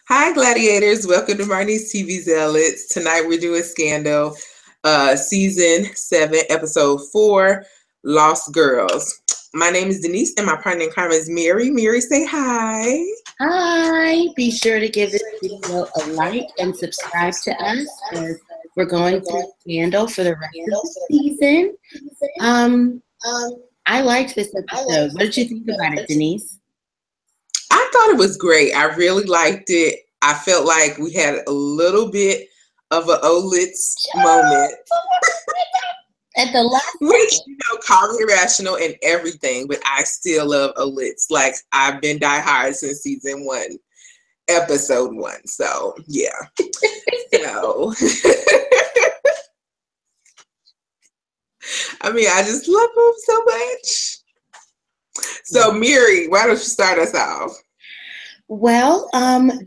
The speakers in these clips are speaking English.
Hi, gladiators. Welcome to Marnie's TV Zealots. Tonight we're doing Scandal, Season 7, Episode 4, Lost Girls. My name is Denise, and my partner in crime is Mary. Mary, say hi. Hi! Be sure to give this video a like and subscribe to us as we're going through Scandal for the rest of the season. I liked this episode. What did you think about it, Denise? I thought it was great. I really liked it. I felt like we had a little bit of an Olitz moment. At the last Which, call me irrational and everything, but I still love Olitz. Like, I've been diehard since Season 1, Episode 1. So, yeah. So, I mean, I just love him so much. So, Miri, why don't you start us off? Well,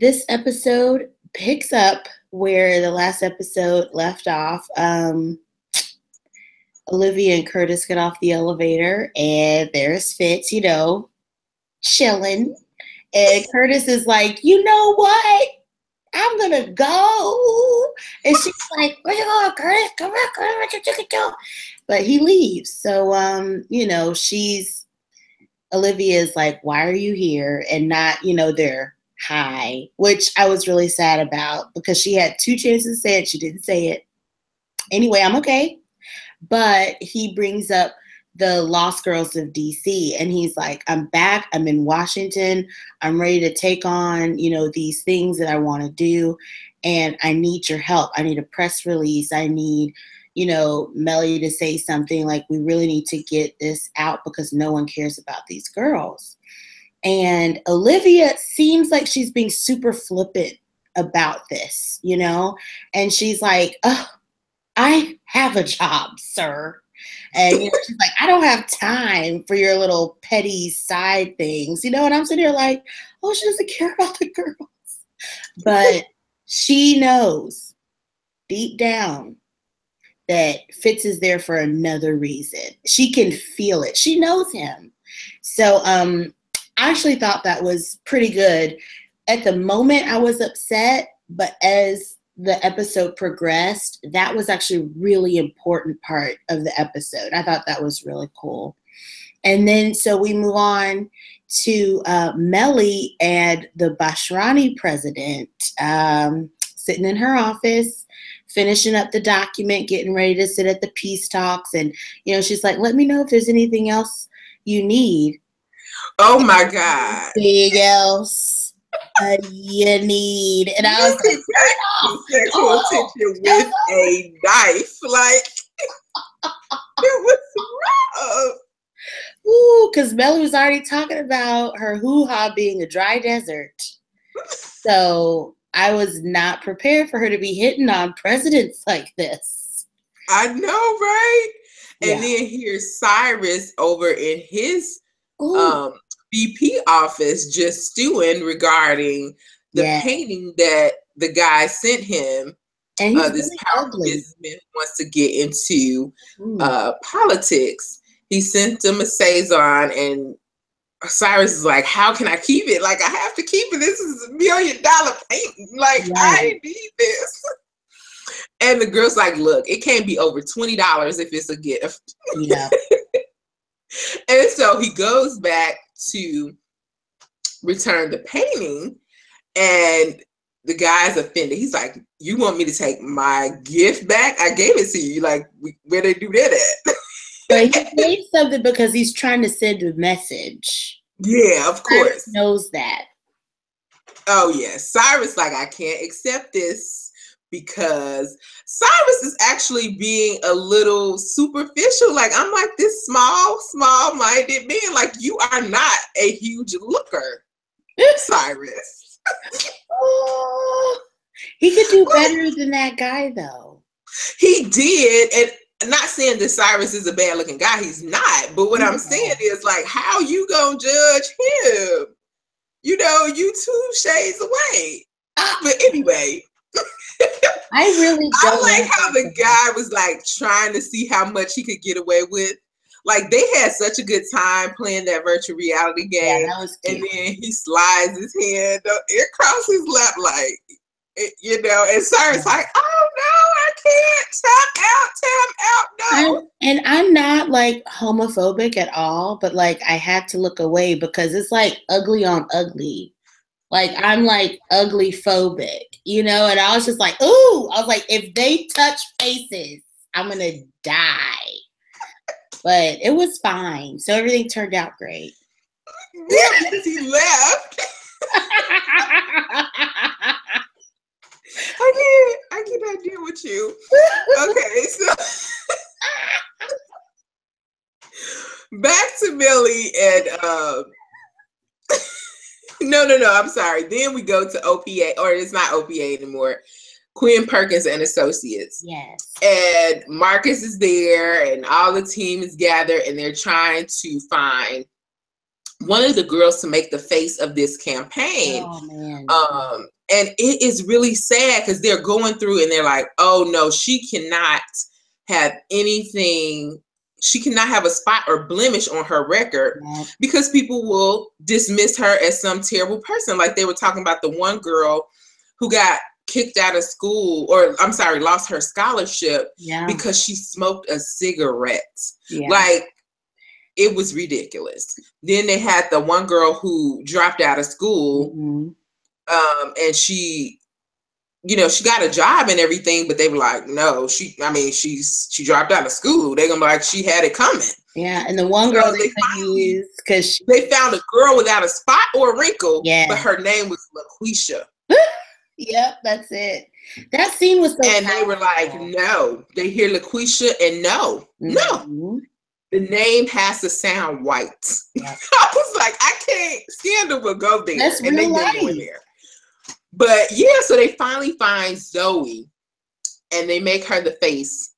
this episode picks up where the last episode left off. Olivia and Curtis get off the elevator, and there's Fitz, chilling. And Curtis is like, you know what? I'm going to go. And she's like, where you going, Curtis? Come on, Curtis, what you took it to? But he leaves. So, Olivia's like, why are you here? And not, they're high, which I was really sad about because she had 2 chances to say it. She didn't say it. Anyway, I'm okay. But he brings up the Lost Girls of DC, and he's like, I'm back. I'm in Washington. I'm ready to take on, these things that I want to do, and I need your help. I need a press release. I need, Melly to say something like, we really need to get this out because no one cares about these girls. And Olivia seems like she's being super flippant about this, and she's like, oh, I have a job, sir. And she's like, I don't have time for your little petty side things, and I'm sitting here like, oh, she doesn't care about the girls. But she knows deep down that Fitz is there for another reason. She can feel it. She knows him. So I actually thought that was pretty good. At the moment, I was upset, but as the episode progressed, that was actually a really important part of the episode. I thought that was really cool. And then so we move on to Melly and the Bashrani president sitting in her office, finishing up the document, getting ready to sit at the peace talks. And, she's like, let me know if there's anything else you need. Oh, my God. Anything else you need? And I was like, sexual attention with a knife. Like, it was rough. Ooh, because Melly was already talking about her hoo-ha being a dry desert. So I was not prepared for her to be hitting on presidents like this. I know, right? Yeah. And then here's Cyrus over in his VP office just stewing regarding the painting that the guy sent him. And he's this really powerful businessman wants to get into politics. He sent him a Saison, and Cyrus is like, how can I keep it? Like, I have to keep it. This is $1 million painting. Like, I need this. And the girl's like, look, it can't be over $20 if it's a gift. Yeah. And so he goes back to return the painting, and the guy's offended. He's like, you want me to take my gift back? I gave it to you. Like, where they do that at? But he made something because he's trying to send a message. Yeah, of course. Cyrus knows that. Oh, yeah. Cyrus, like, I can't accept this because Cyrus is actually being a little superficial. Like, I'm like, this small-minded man. Like, you are not a huge looker, Cyrus. Oh, he could do better than that guy, though. He did, and I'm not saying that Cyrus is a bad-looking guy. He's not. But what I'm saying is, like, how you gonna judge him? You 2 shades away. But anyway. I really don't like how the guy was like trying to see how much he could get away with. Like they had such a good time playing that virtual reality game. Yeah, that was cute. And then he slides his hand across his lap, like, you know, and Sarah's like, oh no, I can't. Tap out, no. And I'm not like homophobic at all, but like I had to look away because it's like ugly on ugly. Like I'm like ugly phobic, you know, and I was just like, ooh, I was like, if they touch faces, I'm gonna die. But it was fine. So everything turned out great. Yeah, because he left. I cannot deal with you. Okay, so back to Millie and no, I'm sorry. Then we go to OPA, or it's not OPA anymore. Quinn Perkins and Associates. Yes. And Marcus is there and all the team is gathered and they're trying to find one of the girls to make the face of this campaign. Oh man. And it is really sad because they're going through and they're like, oh no, she cannot have anything. She cannot have a spot or blemish on her record because people will dismiss her as some terrible person. Like they were talking about the one girl who got kicked out of school, or I'm sorry, lost her scholarship because she smoked a cigarette. Yeah. Like, it was ridiculous. Then they had the one girl who dropped out of school, and she, you know, she got a job and everything, but they were like, no, she dropped out of school. They're gonna be like, she had it coming. Yeah, and the one girl they couldn't use because they found a girl without a spot or a wrinkle, but her name was LaQuisha. Yep, that's it. That scene was so and powerful. They were like, no. They hear LaQuisha and no. The name has to sound white. Yep. I was like, I can't. Scandal will go there. That's and real they life. Go in there. But yeah, so they finally find Zoe and they make her the face.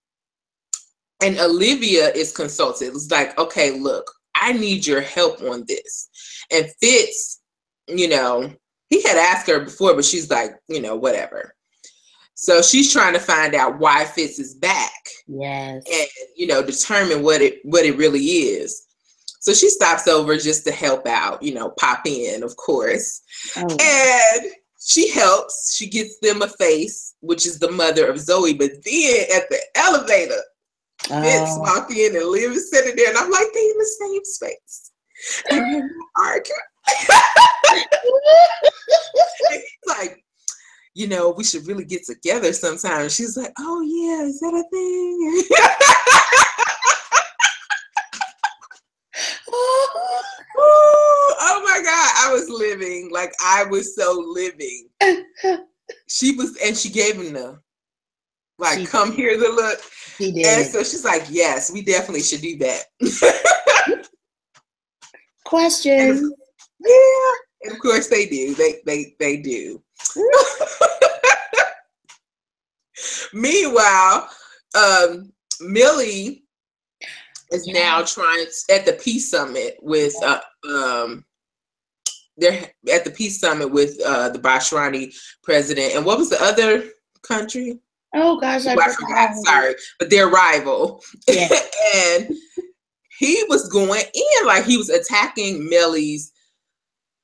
And Olivia is consulted. It's like, okay, look, I need your help on this. And Fitz, you know, he had asked her before, but she's like, you know, whatever. So she's trying to find out why Fitz is back. Yes. And, you know, determine what it really is. So she stops over just to help out, you know, pop in, of course. Oh. And she helps. She gets them a face, which is the mother of Zoe. But then at the elevator, Fitz walk in and Liv is sitting there. And I'm like, they in the same space. And they're not arguing. And he's like, you know, we should really get together sometime. She's like, oh yeah, is that a thing? Oh my God, I was living. Like I was so living. She was, and she gave him the like, come here the look. She did. And so she's like, yes, we definitely should do that. Question. Yeah, and of course they do. They do. Meanwhile, Millie is now trying at the peace summit with they're at the peace summit with the Bashrani president. And what was the other country? Oh gosh, I forgot. Sorry, but their rival. Yeah. And he was going in like he was attacking Millie's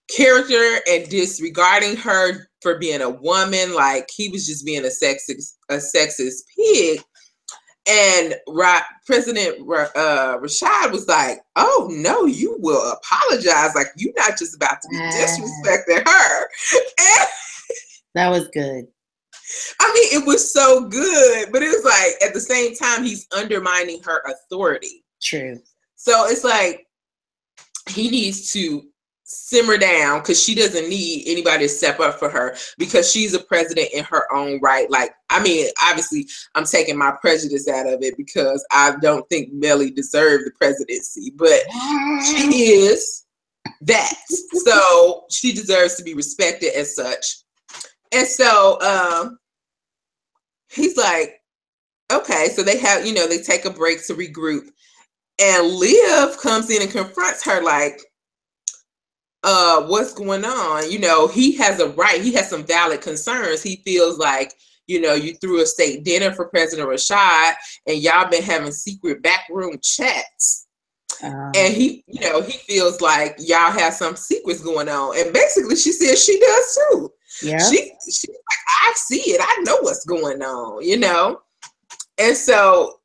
character and disregarding her for being a woman. Like he was just being a sexist pig. And President Rashad was like, oh no, you will apologize. Like you're not just about to be disrespecting her. And that was good. I mean, it was so good, but it was like at the same time he's undermining her authority. True. So it's like he needs to simmer down because she doesn't need anybody to step up for her because she's a president in her own right. Like, I mean, obviously I'm taking my prejudice out of it because I don't think Millie deserved the presidency, but she is that. So she deserves to be respected as such. And so he's like, okay, so they have, you know, they take a break to regroup. And Liv comes in and confronts her like, what's going on? You know, he has a right. He has some valid concerns. He feels like, you know, you threw a state dinner for President Rashad and y'all been having secret backroom chats. And he, he feels like y'all have some secrets going on. And basically she says she does too. Yeah. She's like, I see it. I know what's going on, And so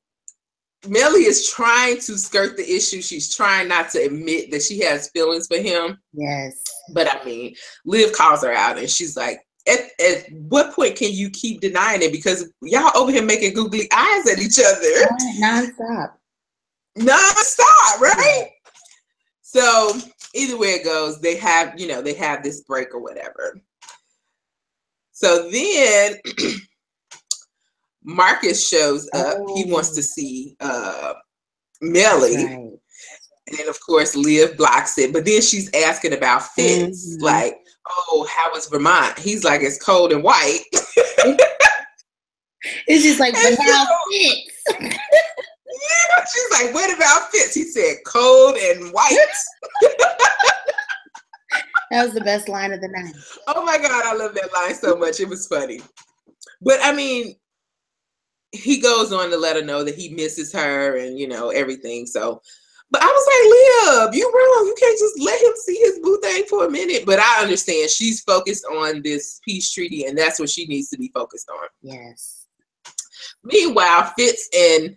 Melly is trying to skirt the issue. She's trying not to admit that she has feelings for him. Yes. But I mean, Liv calls her out and she's like, at what point can you keep denying it? Because y'all over here making googly eyes at each other. Non-stop, right? Yeah. So either way it goes, they have this break or whatever. So then Marcus shows up. He wants to see Melly. Right. And of course, Liv blocks it. But then she's asking about Fitz. Like, oh, how is Vermont? He's like, it's cold and white. It's just like, but how Fitz? Yeah, she's like, what about Fitz? He said, cold and white. That was the best line of the night. Oh my God, I love that line so much. It was funny. But I mean, he goes on to let her know that he misses her and, everything. So, but I was like, Liv, you wrong. You can't just let him see his boo thing for a minute. But I understand she's focused on this peace treaty and that's what she needs to be focused on. Yes. Meanwhile, Fitz and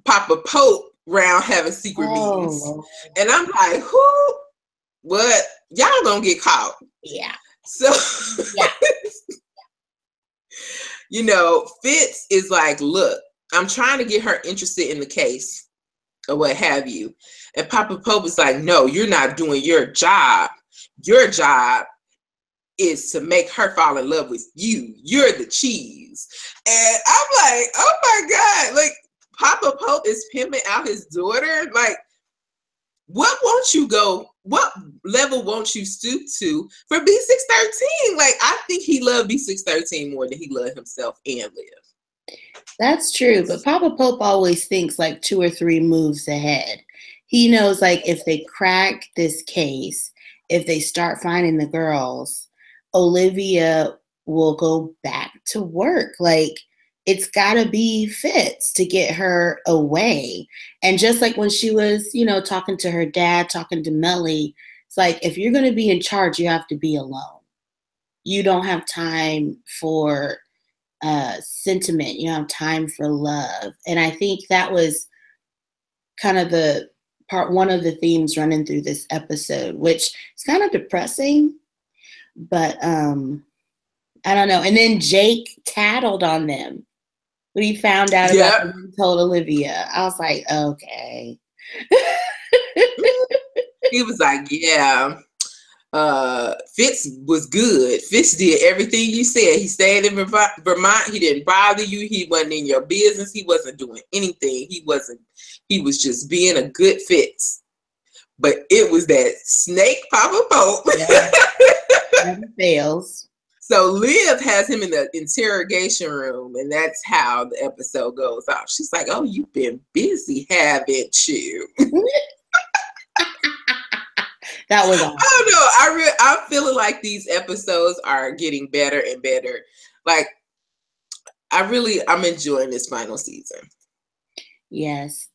Papa Pope round having secret meetings. And I'm like, who? What? Y'all gonna get caught. Yeah. So, Fitz is like, look, I'm trying to get her interested in the case or what have you. And Papa Pope is like, no, you're not doing your job. Your job is to make her fall in love with you. You're the cheese. And I'm like, oh my God, like Papa Pope is pimping out his daughter. Like, what level won't you stoop to for B613? Like, I think he loved B613 more than he loved himself and Liv. That's true. But Papa Pope always thinks like 2 or 3 moves ahead. He knows like if they crack this case, if they start finding the girls, Olivia will go back to work. Like, it's got to be Fitz to get her away. And just like when she was, talking to her dad, talking to Melly, it's like, if you're going to be in charge, you have to be alone. You don't have time for sentiment. You don't have time for love. And I think that was kind of one of the themes running through this episode, which is kind of depressing, but I don't know. And then Jake tattled on them when he found out about what he told Olivia. I was like, okay. He was like, yeah, Fitz was good. Fitz did everything you said. He stayed in Vermont. He didn't bother you. He wasn't in your business. He wasn't doing anything. He was just being a good Fitz. But it was that snake Papa Pope. Yeah. Never fails. So Liv has him in the interrogation room, and that's how the episode goes off. She's like, oh, you've been busy, haven't you? That was awesome. I don't know. I'm feeling like these episodes are getting better and better. Like, I'm enjoying this final season. Yes.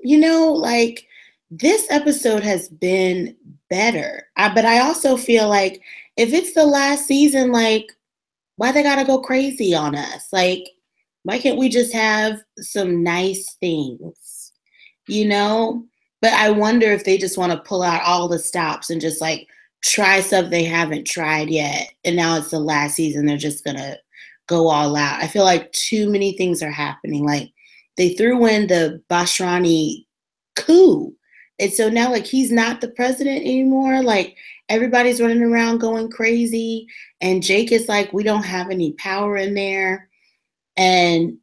Like, this episode has been better. But I also feel like if it's the last season, like, why they gotta go crazy on us? Like, why can't we just have some nice things? But I wonder if they just want to pull out all the stops and just like try stuff they haven't tried yet. And now it's the last season. They're just going to go all out. I feel like too many things are happening. Like, they threw in the Bashrani coup. And so now, like, he's not the president anymore. Like, everybody's running around going crazy. And Jake is like, we don't have any power in there. And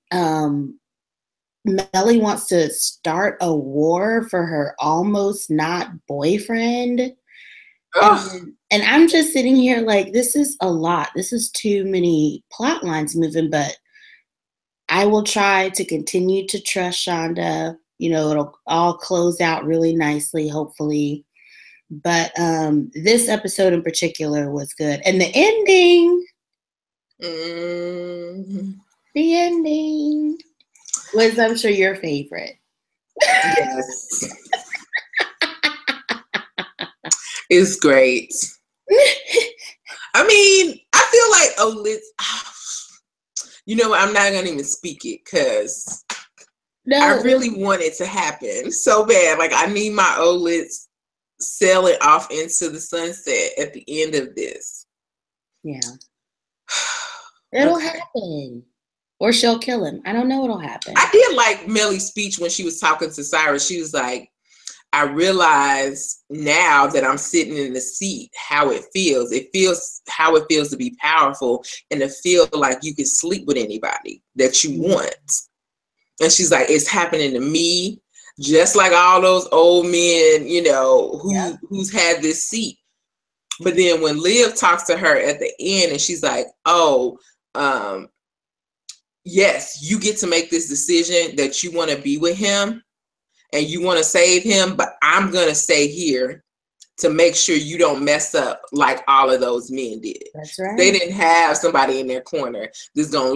Melly wants to start a war for her almost not boyfriend. And I'm just sitting here like, this is a lot. This is too many plot lines moving, but I will try to continue to trust Shonda. It'll all close out really nicely, hopefully. But this episode in particular was good. And the ending. The ending. Was I'm sure your favorite. Yes. It's great. I mean, I feel like you know, I'm not gonna even speak it because I really want it to happen so bad. Like I need my Olitz sailing off into the sunset at the end of this. Yeah. It'll happen. Or she'll kill him. I don't know what'll happen. I did like Melly's speech when she was talking to Cyrus. She was like, I realize now that I'm sitting in the seat how it feels. It feels how it feels to be powerful and to feel like you can sleep with anybody that you want. And she's like, it's happening to me, just like all those old men, you know, who's had this seat. But then when Liv talks to her at the end and she's like, oh, yes, you get to make this decision that you want to be with him and you want to save him, but I'm going to stay here to make sure you don't mess up like all of those men did. That's right. They didn't have somebody in their corner that's going to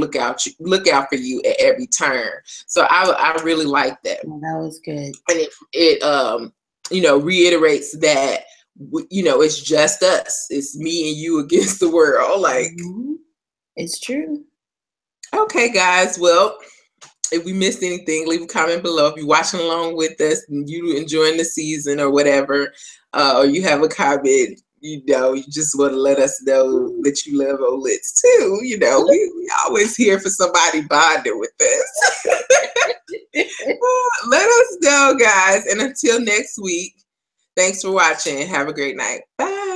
look out for you at every turn. So I really like that. Well, that was good. And it you know, reiterates that, you know, it's just us. It's me and you against the world. Like, it's true. Okay, guys. Well, if we missed anything, leave a comment below. If you're watching along with us and you enjoying the season or whatever, or you have a comment, you know, you just want to let us know that you love Olitz too. You know, we always here for somebody bonding with us. Let us know, guys. And until next week, thanks for watching. Have a great night. Bye.